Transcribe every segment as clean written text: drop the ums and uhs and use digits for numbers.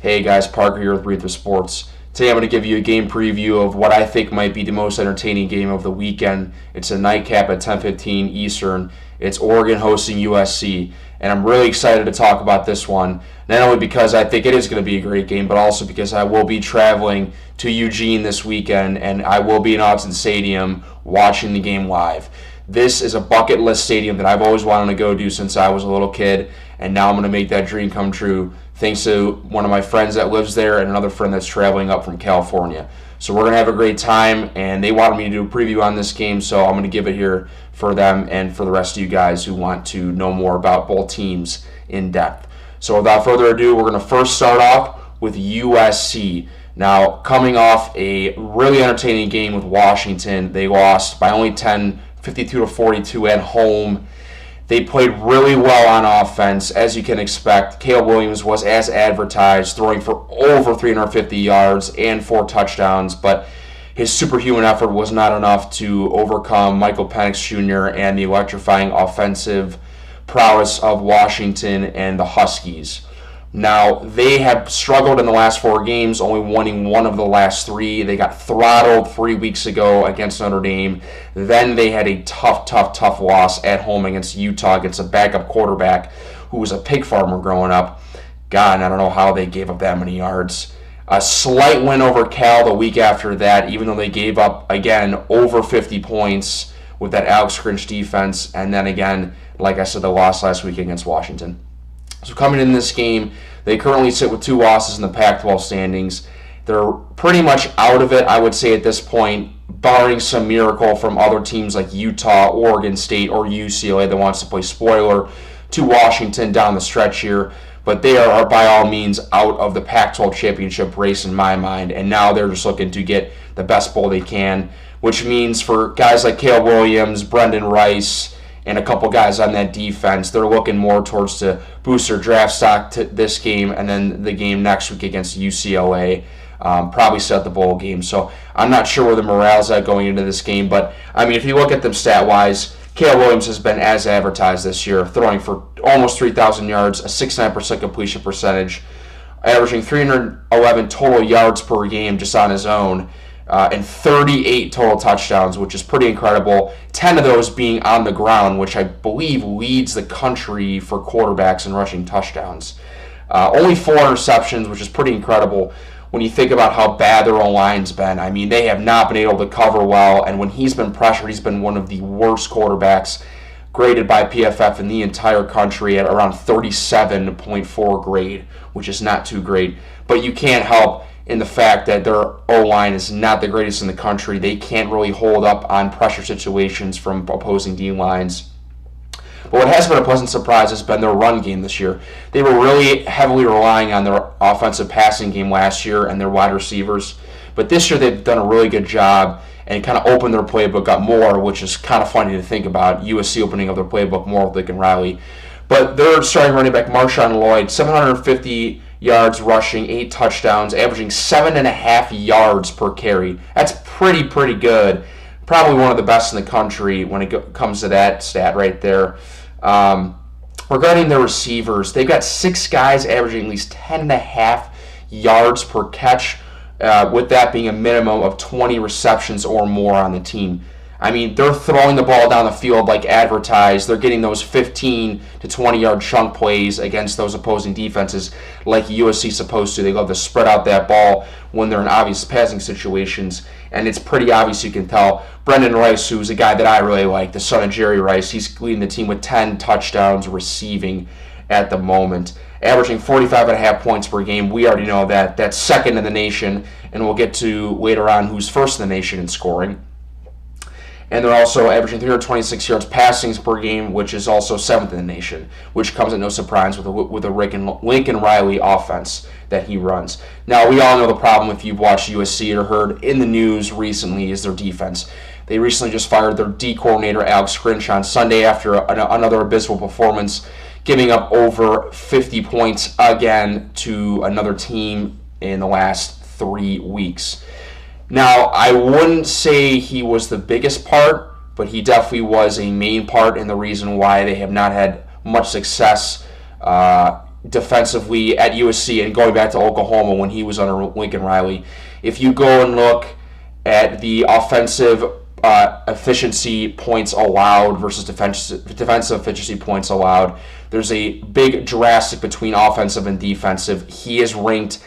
Hey guys, Parker here with Breather Sports. Today I'm going to give you a game preview of what I think might be the most entertaining game of the weekend. It's a nightcap at 10:15 Eastern. It's Oregon hosting USC, and I'm really excited to talk about this one, not only because I think it is going to be a great game, but also because I will be traveling to Eugene this weekend, and I will be in Autzen Stadium watching the game live. This is a bucket list stadium that I've always wanted to go to since I was a little kid, and now I'm going to make that dream come true thanks to one of my friends that lives there and another friend that's traveling up from California. So we're going to have a great time, and they wanted me to do a preview on this game, so I'm going to give it here for them and for the rest of you guys who want to know more about both teams in depth. So without further ado, we're going to first start off with USC. Now, coming off a really entertaining game with Washington, they lost by only 10, 52-42 at home. They played really well on offense, as you can expect. Caleb Williams was as advertised, throwing for over 350 yards and 4 touchdowns, but his superhuman effort was not enough to overcome Michael Penix Jr. and the electrifying offensive prowess of Washington and the Huskies. Now, they have struggled in the last 4 games, only winning 1 of the last 3. They got throttled 3 weeks ago against Notre Dame. Then they had a tough loss at home against Utah, against a backup quarterback who was a pig farmer growing up. God, I don't know how they gave up that many yards. A slight win over Cal the week after that, even though they gave up, again, over 50 points with that Alex Grinch defense. And then again, like I said, the loss last week against Washington. So coming in this game, they currently sit with 2 losses in the Pac-12 standings. They're pretty much out of it, I would say, at this point, barring some miracle from other teams like Utah, Oregon State, or UCLA that wants to play spoiler to Washington down the stretch here. But they are, by all means, out of the Pac-12 championship race in my mind, and now they're just looking to get the best bowl they can, which means for guys like Caleb Williams, Brendan Rice, and a couple guys on that defense, they're looking more towards to boost their draft stock to this game and then the game next week against UCLA, probably set the bowl game. So I'm not sure where the morale's at going into this game, but I mean, if you look at them stat-wise, Caleb Williams has been as advertised this year, throwing for almost 3,000 yards, a 69% completion percentage, averaging 311 total yards per game just on his own, and 38 total touchdowns, which is pretty incredible. 10 of those being on the ground, which I believe leads the country for quarterbacks in rushing touchdowns. Only 4 interceptions, which is pretty incredible when you think about how bad their O-line's been. I mean, they have not been able to cover well, and when he's been pressured, he's been one of the worst quarterbacks graded by PFF in the entire country at around 37.4 grade, which is not too great. But you can't help in the fact that their O-line is not the greatest in the country. They can't really hold up on pressure situations from opposing D-lines. But what has been a pleasant surprise has been their run game this year. They were really heavily relying on their offensive passing game last year and their wide receivers. But this year they've done a really good job and kind of opened their playbook up more, which is kind of funny to think about, USC opening up their playbook more with Lincoln Riley. But their starting running back, Marshawn Lloyd, 750 yards rushing, 8 touchdowns, averaging 7.5 yards per carry. That's pretty good. Probably one of the best in the country when it comes to that stat right there. Regarding their receivers, they've got 6 guys averaging at least 10.5 yards per catch, with that being a minimum of 20 receptions or more on the team. I mean, they're throwing the ball down the field like advertised. They're getting those 15 to 20-yard chunk plays against those opposing defenses like USC's supposed to. They love to spread out that ball when they're in obvious passing situations, and it's pretty obvious. You can tell Brendan Rice, who's a guy that I really like, the son of Jerry Rice, he's leading the team with 10 touchdowns receiving at the moment, averaging 45.5 points per game. We already know that. That's second in the nation, and we'll get to later on who's first in the nation in scoring. And they're also averaging 326 yards passing per game, which is also 7th in the nation, which comes at no surprise with a Lincoln Riley offense that he runs. Now, we all know the problem if you've watched USC or heard in the news recently is their defense. They recently just fired their D coordinator, Alex Grinch, on Sunday after another abysmal performance, giving up over 50 points again to another team in the last 3 weeks. Now, I wouldn't say he was the biggest part, but he definitely was a main part in the reason why they have not had much success defensively at USC and going back to Oklahoma when he was under Lincoln Riley. If you go and look at the offensive efficiency points allowed versus defensive efficiency points allowed, there's a big drastic between offensive and defensive. He is ranked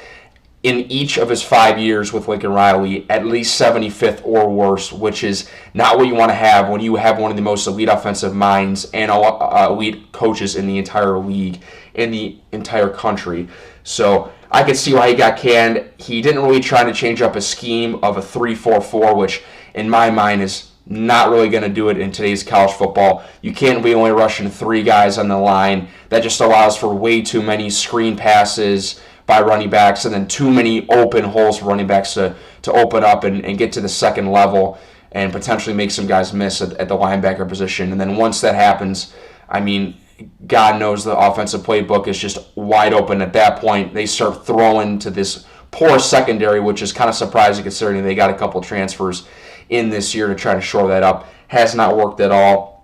in each of his 5 years with Lincoln Riley at least 75th or worse, which is not what you want to have when you have one of the most elite offensive minds and elite coaches in the entire league, in the entire country. So I could see why he got canned. He didn't really try to change up his scheme of a 3-4-4, which in my mind is not really going to do it in today's college football. You can't be only rushing 3 guys on the line. That just allows for way too many screen passes by running backs and then too many open holes for running backs to open up and get to the second level and potentially make some guys miss at the linebacker position. And then once that happens, I mean, God knows the offensive playbook is just wide open at that point. They start throwing to this poor secondary, which is kind of surprising considering they got a couple transfers in this year to try to shore that up. Has not worked at all.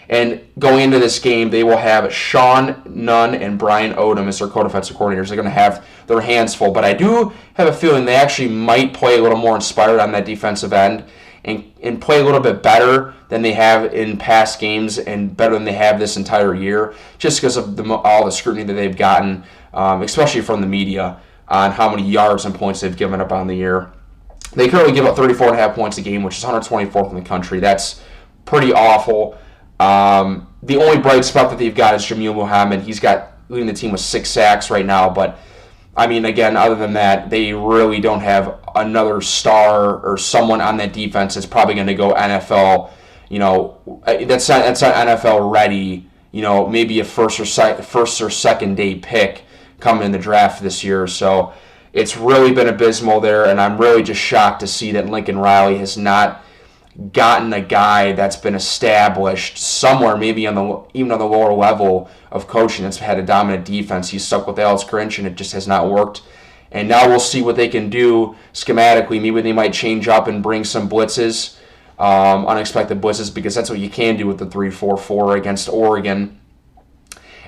And going into this game, they will have Sean Nunn and Brian Odom as their co-defensive coordinators. They're going to have their hands full. But I do have a feeling they actually might play a little more inspired on that defensive end and play a little bit better than they have in past games and better than they have this entire year, just because of all the scrutiny that they've gotten, especially from the media, on how many yards and points they've given up on the year. They currently give up 34.5 points a game, which is 124th in the country. That's pretty awful. The only bright spot that they've got is Jamil Muhammad. He's leading the team with 6 sacks right now, but I mean, again, other than that, they really don't have another star or someone on that defense that's probably going to go NFL. You know, that's not NFL ready. You know, maybe a first or second day pick coming in the draft this year. So it's really been abysmal there, and I'm really just shocked to see that Lincoln Riley has not gotten a guy that's been established somewhere, maybe even on the lower level of coaching that's had a dominant defense. He's stuck with Alex Grinch, and it just has not worked. And now we'll see what they can do schematically. Maybe they might change up and bring some blitzes, unexpected blitzes, because that's what you can do with the 3-4-4 against Oregon,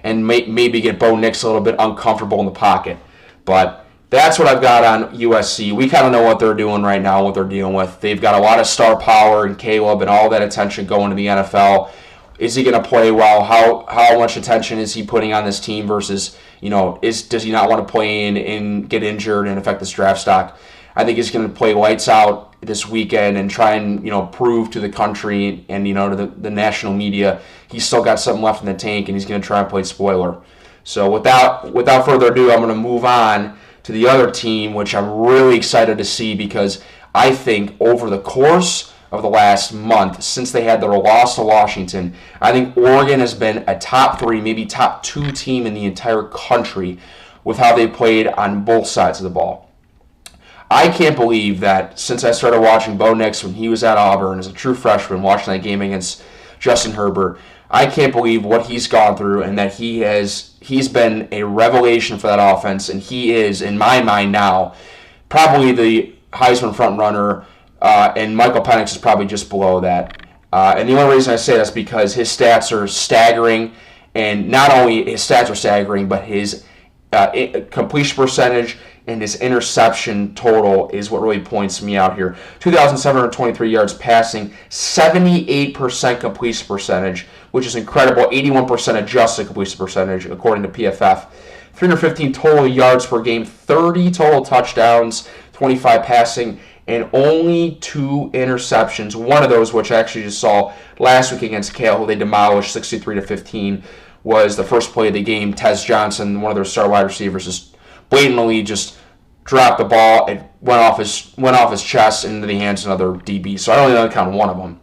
and maybe get Bo Nix a little bit uncomfortable in the pocket. But that's what I've got on USC. We kind of know what they're doing right now, what they're dealing with. They've got a lot of star power and Caleb and all that attention going to the NFL. Is he going to play well? How much attention is he putting on this team versus, you know, does he not want to play and get injured and affect this draft stock? I think he's going to play lights out this weekend and try and, you know, prove to the country and, you know, to the national media he's still got something left in the tank, and he's going to try and play spoiler. So without further ado, I'm going to move on to the other team, which I'm really excited to see, because I think over the course of the last month, since they had their loss to Washington, I think Oregon has been a top 3, maybe top 2 team in the entire country with how they played on both sides of the ball. I can't believe that since I started watching Bo Nix when he was at Auburn as a true freshman, watching that game against Justin Herbert, I can't believe what he's gone through, and that he's been a revelation for that offense, and he is, in my mind now, probably the Heisman front runner, and Michael Penix is probably just below that. And the only reason I say that is because his stats are staggering, and not only his stats are staggering, but his completion percentage and his interception total is what really points me out here. 2,723 yards passing, 78% completion percentage, which is incredible. 81% adjusted completion percentage, according to PFF. 315 total yards per game, 30 total touchdowns, 25 passing, and only 2 interceptions. One of those, which I actually just saw last week against Cal, who they demolished 63-15, was the first play of the game. Tez Johnson, one of their star wide receivers, just blatantly just dropped the ball. It went off his chest into the hands of another DB. So I only know count one of them.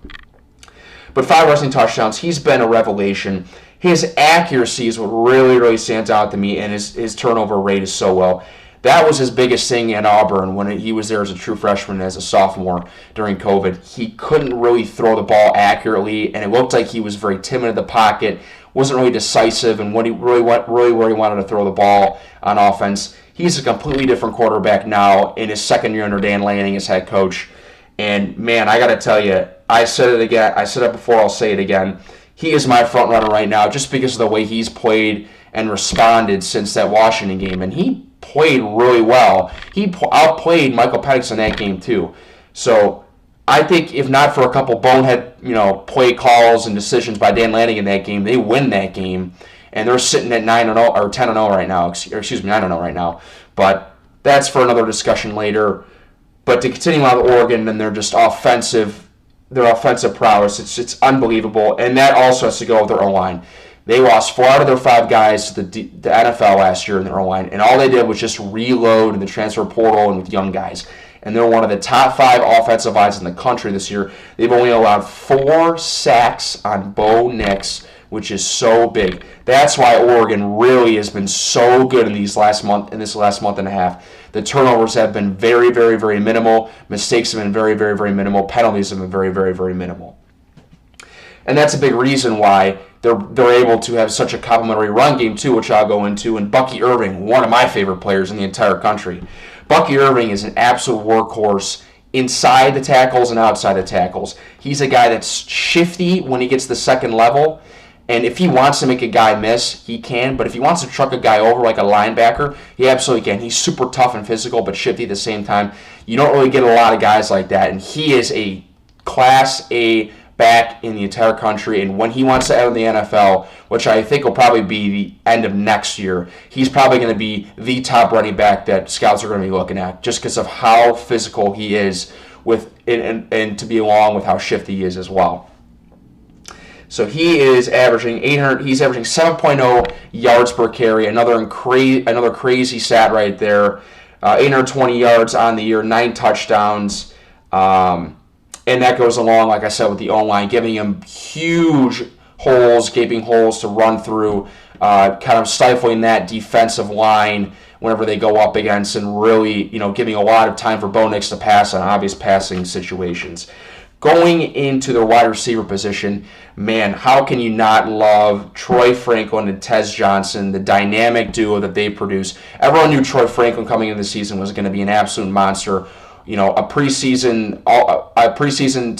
But 5 rushing touchdowns. He's been a revelation. His accuracy is what really, really stands out to me, and his turnover rate is so low. That was his biggest thing at Auburn when he was there as a true freshman, as a sophomore during COVID. He couldn't really throw the ball accurately, and it looked like he was very timid in the pocket, wasn't really decisive, and where he wanted to throw the ball on offense. He's a completely different quarterback now in his second year under Dan Lanning as head coach. And, man, I got to tell you, I said it again. I said it before. I'll say it again. He is my front runner right now just because of the way he's played and responded since that Washington game, and he played really well. He outplayed Michael Penix in that game too. So I think if not for a couple bonehead, play calls and decisions by Dan Lanning in that game, they win that game, and they're sitting at 9-0 or 10-0 right now. Excuse me, 9-0 right now. But that's for another discussion later. But to continue on with Oregon, and they're just offensive. Their offensive prowess, it's unbelievable, and that also has to go with their O-line. They lost 4 out of their 5 guys to the NFL last year in their O-line, and all they did was just reload in the transfer portal and with young guys. And they're one of the top 5 offensive lines in the country this year. They've only allowed 4 sacks on Bo Nix, which is so big. That's why Oregon really has been so good in this last month and a half. The turnovers have been very, very, very minimal. Mistakes have been very, very, very minimal. Penalties have been very, very, very minimal. And that's a big reason why they're able to have such a complimentary run game too, which I'll go into. And Bucky Irving, one of my favorite players in the entire country. Bucky Irving is an absolute workhorse inside the tackles and outside the tackles. He's a guy that's shifty when he gets the second level. And if he wants to make a guy miss, he can. But if he wants to truck a guy over like a linebacker, he absolutely can. He's super tough and physical, but shifty at the same time. You don't really get a lot of guys like that. And he is a Class A back in the entire country. And when he wants to enter the NFL, which I think will probably be the end of next year, he's probably going to be the top running back that scouts are going to be looking at, just because of how physical he is and to be along with how shifty he is as well. So he is averaging 800. He's averaging 7.0 yards per carry. Another crazy stat right there. 820 yards on the year, 9 touchdowns, and that goes along, like I said, with the O-line, giving him huge holes, gaping holes to run through, kind of stifling that defensive line whenever they go up against, and really, giving a lot of time for Bo Nix to pass on obvious passing situations. Going into their wide receiver position, man, how can you not love Troy Franklin and Tez Johnson, the dynamic duo that they produce? Everyone knew Troy Franklin coming into the season was going to be an absolute monster. A preseason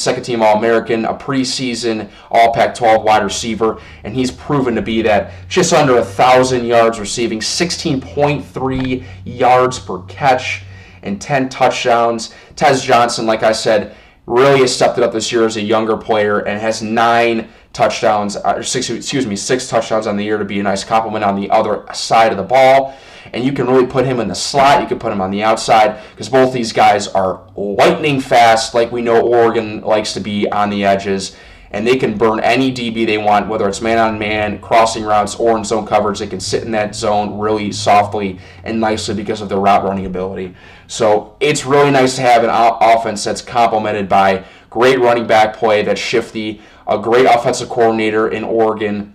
second-team All-American, a preseason All-Pac-12 wide receiver, and he's proven to be that. Just under 1,000 yards receiving, 16.3 yards per catch, and 10 touchdowns. Tez Johnson, like I said, really has stepped it up this year as a younger player and has 6 touchdowns on the year to be a nice compliment on the other side of the ball. And you can really put him in the slot. You can put him on the outside because both these guys are lightning fast, like we know Oregon likes to be on the edges. And they can burn any DB they want, whether it's man-on-man, crossing routes, or in zone coverage. They can sit in that zone really softly and nicely because of their route running ability. So it's really nice to have an offense that's complemented by great running back play that's shifty, a great offensive coordinator in Oregon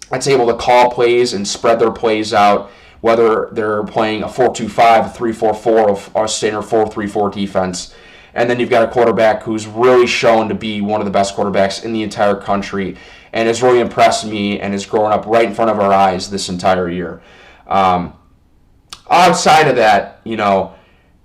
that's able to call plays and spread their plays out, whether they're playing a 4-2-5, a 3-4-4, or a standard 4-3-4 defense. And then you've got a quarterback who's really shown to be one of the best quarterbacks in the entire country and has really impressed me and has grown up right in front of our eyes this entire year. Outside of that,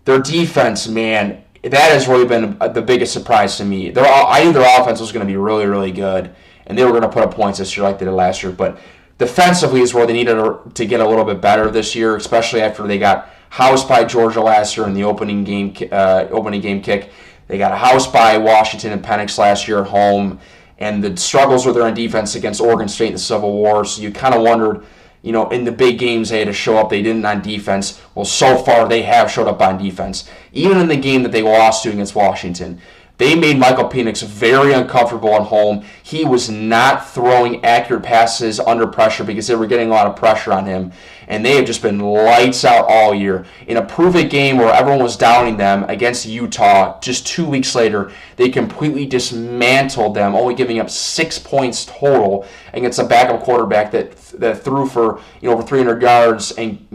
their defense, man, that has really been the biggest surprise to me. I knew their offense was going to be really, really good, and they were going to put up points this year like they did last year. But defensively is where they needed to get a little bit better this year, especially after they got housed by Georgia last year in the opening game kick. They got housed by Washington and Penix last year at home, and the struggles were there on defense against Oregon State in the Civil War. So you kind of wondered, in the big games they had to show up. They didn't on defense. Well, so far they have showed up on defense. Even in the game that they lost to against Washington, they made Michael Penix very uncomfortable at home. He was not throwing accurate passes under pressure because they were getting a lot of pressure on him. And they have just been lights out all year. In a prove-it game where everyone was downing them against Utah, just 2 weeks later, they completely dismantled them, only giving up 6 points total against a backup quarterback that threw for over 300 yards and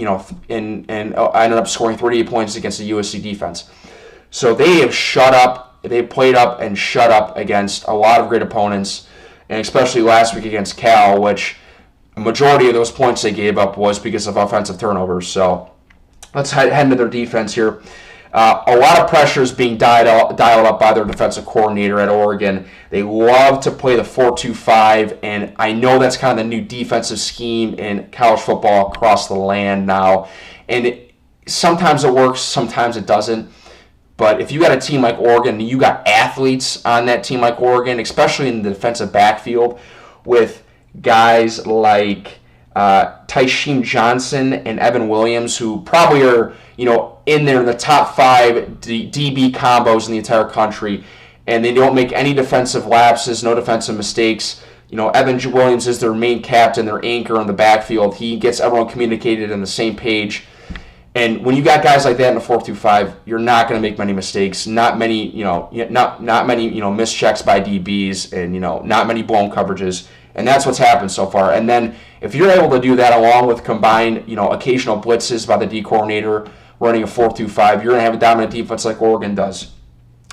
ended up scoring 38 points against the USC defense. So they have shut up. They played up and shut up against a lot of great opponents, and especially last week against Cal, which a majority of those points they gave up was because of offensive turnovers. So let's head into their defense here. A lot of pressure is being dialed up by their defensive coordinator at Oregon. They love to play the 4-2-5, and I know that's kind of the new defensive scheme in college football across the land now. And sometimes it works, sometimes it doesn't. But if you got a team like Oregon, you got athletes on that team like Oregon, especially in the defensive backfield, with guys like Tysheem Johnson and Evan Williams, who probably are, in there in the top 5 DB combos in the entire country, and they don't make any defensive lapses, no defensive mistakes. Evan Williams is their main captain, their anchor in the backfield. He gets everyone communicated on the same page. And when you got guys like that in the 4-2-5, you're not going to make many mistakes. Not many, not many, mischecks by DBs, and not many blown coverages. And that's what's happened so far. And then if you're able to do that along with combined, occasional blitzes by the D coordinator running a 4-2-5, you're going to have a dominant defense like Oregon does.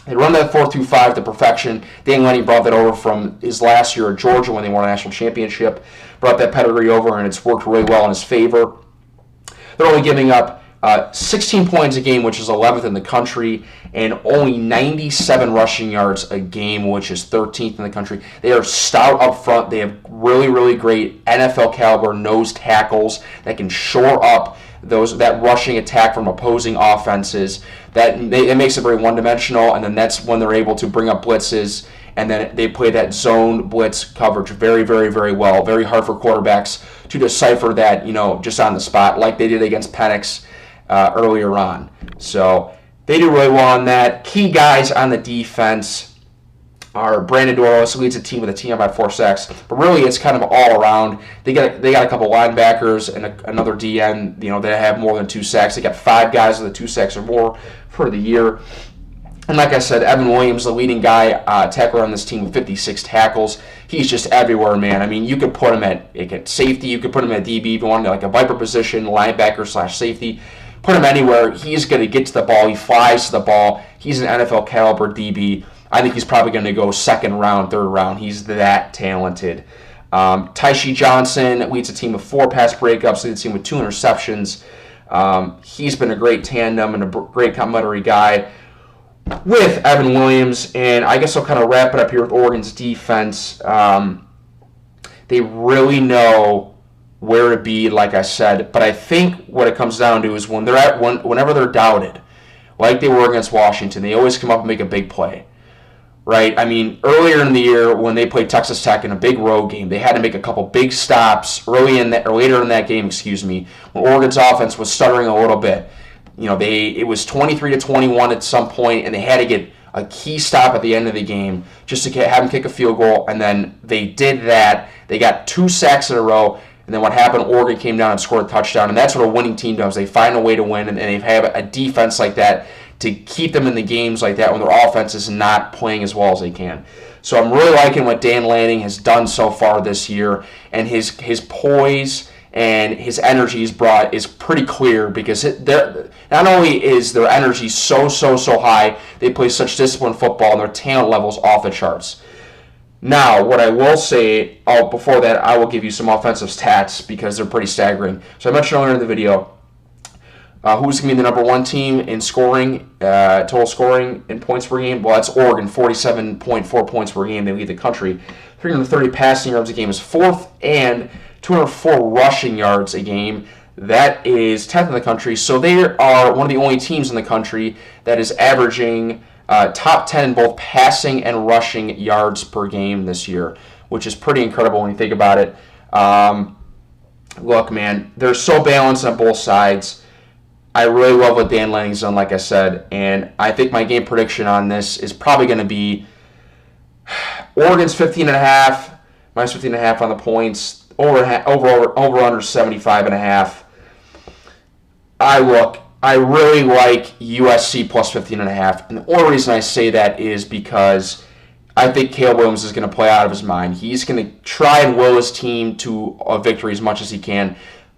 They run that 4-2-5 to perfection. Dan Lanning brought that over from his last year at Georgia when they won a national championship. Brought that pedigree over, and it's worked really well in his favor. They're only giving up 16 points a game, which is 11th in the country, and only 97 rushing yards a game, which is 13th in the country. They are stout up front. They have really, really great NFL caliber nose tackles that can shore up that rushing attack from opposing offenses. It makes it very one-dimensional, and then that's when they're able to bring up blitzes, and then they play that zone blitz coverage very, very, very well. Very hard for quarterbacks to decipher that, just on the spot, like they did against Penix earlier on. So they do really well on that. Key guys on the defense are Brandon Doros, who leads the team with a team by 4 sacks. But really, it's kind of all around. They got a couple linebackers and another DN, that have more than 2 sacks. They got 5 guys with 2 sacks or more for the year. And like I said, Evan Williams, the leading guy tackler on this team with 56 tackles. He's just everywhere, man. I mean, you could put him at safety. You could put him at DB if you wanted, like a viper position, linebacker/safety. Put him anywhere. He's going to get to the ball. He flies to the ball. He's an NFL caliber DB. I think he's probably going to go 2nd round, 3rd round. He's that talented. Tysheem Johnson leads a team with 4 pass breakups, leads a team with 2 interceptions. He's been a great tandem and a great complementary guy with Evan Williams. And I guess I'll kind of wrap it up here with Oregon's defense. They really know where to be, like I said. But I think what it comes down to is whenever they're doubted, like they were against Washington, they always come up and make a big play. Right? I mean, earlier in the year when they played Texas Tech in a big road game, they had to make a couple big stops later in that game, when Oregon's offense was stuttering a little bit. It was 23-21 at some point, and they had to get a key stop at the end of the game just to have them kick a field goal, and then they did that. They got 2 sacks in a row, and then what happened, Oregon came down and scored a touchdown, and that's what a winning team does. They find a way to win, and they have a defense like that to keep them in the games like that when their offense is not playing as well as they can. So I'm really liking what Dan Lanning has done so far this year, and his poise and his energy he's brought is pretty clear, because not only is their energy so high, they play such disciplined football, and their talent level's off the charts. Now, what I will say, before that, I will give you some offensive stats because they're pretty staggering. So I mentioned earlier in the video, who's going to be the number 1 team in scoring, total scoring in points per game? Well, that's Oregon, 47.4 points per game. They lead the country. 330 passing yards a game is 4th, and 204 rushing yards a game. That is 10th in the country. So they are one of the only teams in the country that is averaging top 10 in both passing and rushing yards per game this year, which is pretty incredible when you think about it. Look, man, they're so balanced on both sides. I really love what Dan Lanning's done, like I said, and I think my game prediction on this is probably going to be Oregon's 15.5, minus 15.5 on the points, over under 75.5. I really like USC plus 15.5, and the only reason I say that is because I think Caleb Williams is going to play out of his mind. He's going to try and will his team to a victory as much as he can.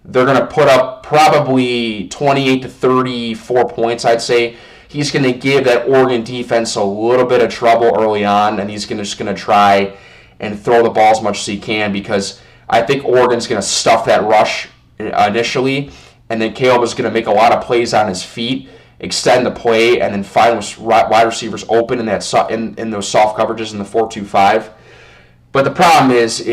They're going to put up probably 28 to 34 points, I'd say. He's going to give that Oregon defense a little bit of trouble early on, and he's just going to try and throw the ball as much as he can, because I think Oregon's going to stuff that rush initially, and then Caleb is going to make a lot of plays on his feet, extend the play and then find wide receivers open in those soft coverages in the 4-2-5. But the problem is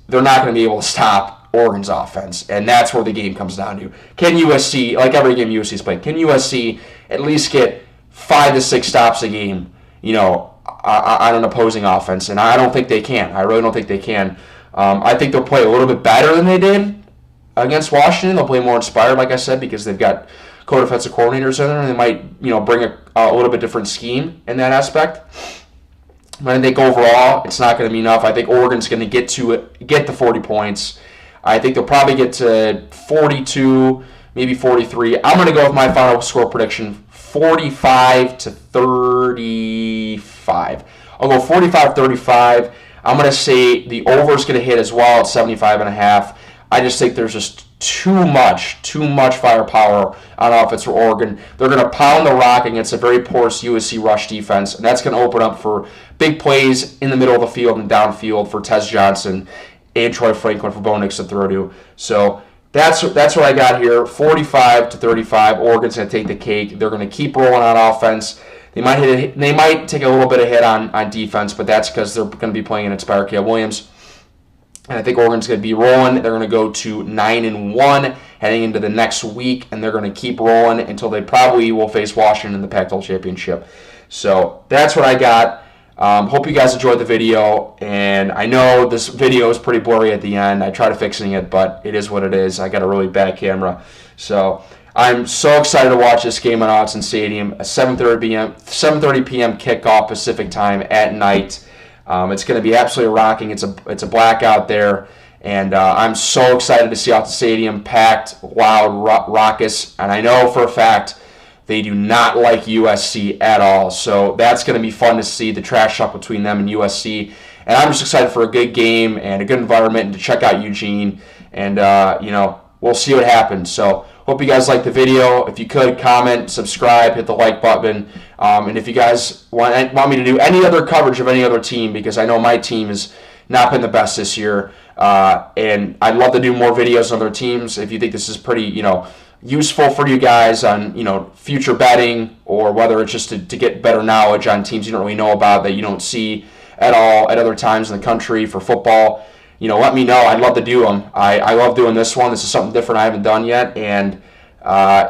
they're not going to be able to stop Oregon's offense, and that's where the game comes down to. Can USC, like every game USC's played, can USC at least get 5 to 6 stops a game, on an opposing offense? And I don't think they can. I really don't think they can. I think they'll play a little bit better than they did against Washington. They'll play more inspired, like I said, because they've got co-defensive coordinators in there, and they might, bring a little bit different scheme in that aspect. But I think overall, it's not going to be enough. I think Oregon's going to get the 40 points. I think they'll probably get to 42, maybe 43. I'm going to go with my final score prediction, 45 to 35. I'll go 45-35. I'm going to say the over is going to hit as well at 75.5. I just think there's just too much firepower on offense for Oregon. They're going to pound the rock against a very porous USC rush defense, and that's going to open up for big plays in the middle of the field and downfield for Tez Johnson and Troy Franklin for Bo Nix to throw to. So that's what I got here, 45-35. Oregon's going to take the cake. They're going to keep rolling on offense. They might take a little bit of hit on defense, but that's because they're going to be playing in Inspire Caleb Williams. And I think Oregon's going to be rolling. They're going to go to 9-1 heading into the next week, and they're going to keep rolling until they probably will face Washington in the Pac-12 championship. So that's what I got. Hope you guys enjoyed the video, and I know this video is pretty blurry at the end. I tried fixing it, but it is what it is. I got a really bad camera. So I'm so excited to watch this game at Autzen Stadium, a 7:30 p.m. kickoff Pacific time at night. It's going to be absolutely rocking. It's a blackout there, and I'm so excited to see Autzen Stadium packed, loud, raucous, and I know for a fact they do not like USC at all. So that's going to be fun to see the trash talk between them and USC. And I'm just excited for a good game and a good environment and to check out Eugene. And, we'll see what happens. So hope you guys liked the video. If you could, comment, subscribe, hit the like button. And if you guys want me to do any other coverage of any other team, because I know my team has not been the best this year, and I'd love to do more videos on other teams. If you think this is pretty, useful for you guys on, future betting, or whether it's just to get better knowledge on teams you don't really know about that you don't see at all at other times in the country for football, let me know. I'd love to do them. I love doing this one. This is something different I haven't done yet, and I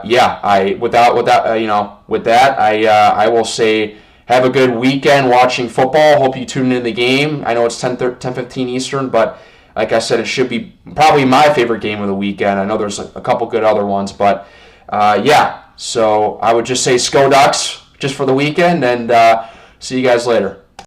will say have a good weekend watching football. Hope you tune in the game. I know it's 10:15 Eastern, but like I said, it should be probably my favorite game of the weekend. I know there's a couple good other ones, but so I would just say Sko Ducks just for the weekend, and see you guys later.